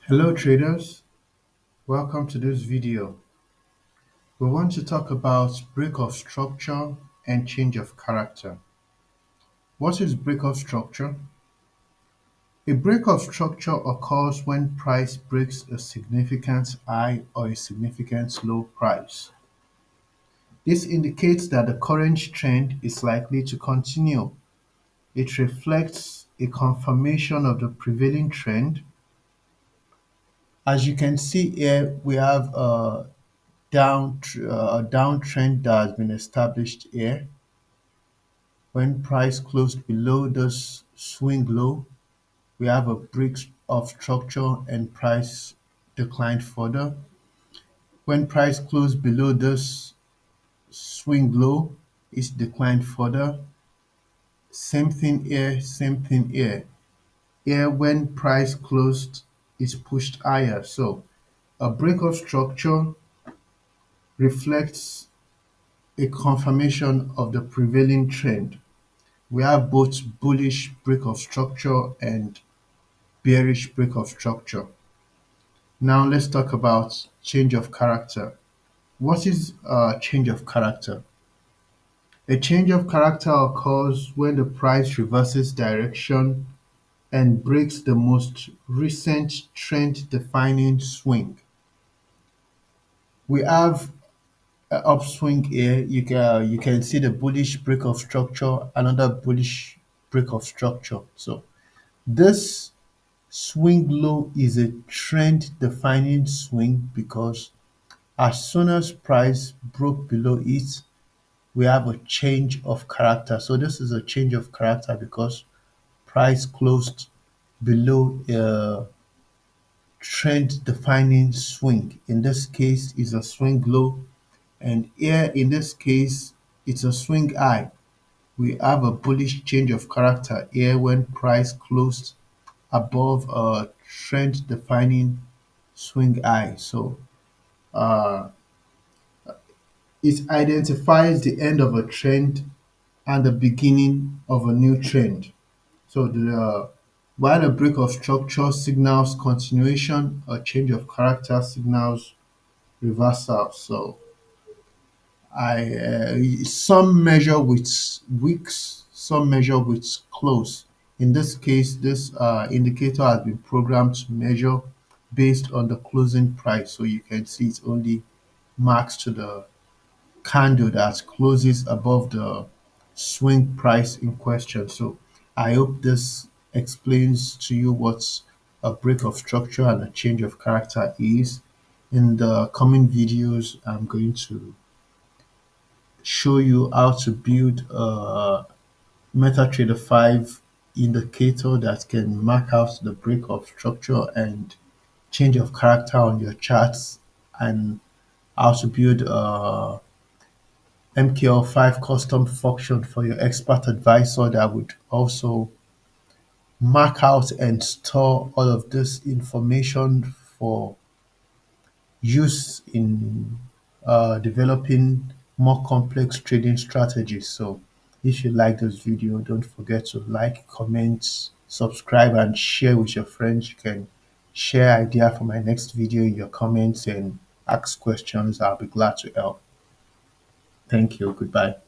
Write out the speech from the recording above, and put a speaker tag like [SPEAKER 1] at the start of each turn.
[SPEAKER 1] Hello traders, welcome to this video. We want to talk about break of structure and change of character. What is break of structure? A break of structure occurs when price breaks a significant high or a significant low price. This indicates that the current trend is likely to continue. It reflects a confirmation of the prevailing trend. As you can see here, we have a downtrend that has been established here. When price closed below this swing low, we have a break of structure and price declined further. When price closed below this swing low, it's declined further. Same thing here, same thing here. Here, when price closed, it's pushed higher. So a break of structure reflects a confirmation of the prevailing trend. We have both bullish break of structure and bearish break of structure. Now let's talk about change of character. What is a change of character? A change of character occurs when the price reverses direction and breaks the most recent trend defining swing. We have an upswing here. You can see the bullish break of structure, another bullish break of structure. So this swing low is a trend defining swing because as soon as price broke below it, we have a change of character. So this is a change of character because price closed below a trend defining swing. In this case, it's a swing low, and here in this case, it's a swing high. We have a bullish change of character here when price closed above a trend defining swing high. So uh, it identifies the end of a trend and the beginning of a new trend. So while a break of structure signals continuation, a change of character signals reversal. So some measure with weeks, some measure with close. In this case, this indicator has been programmed to measure based on the closing price. So you can see it only marks to the candle that closes above the swing price in question. So I hope this explains to you what a break of structure and a change of character is. In the coming videos, I'm going to show you how to build a MetaTrader 5 indicator that can mark out the break of structure and change of character on your charts, and how to build a MKL5 custom function for your expert advisor that would also mark out and store all of this information for use in developing more complex trading strategies. So if you like this video, don't forget to like, comment, subscribe, and share with your friends. You can share idea for my next video in your comments and ask questions. I'll be glad to help. Thank you. Goodbye.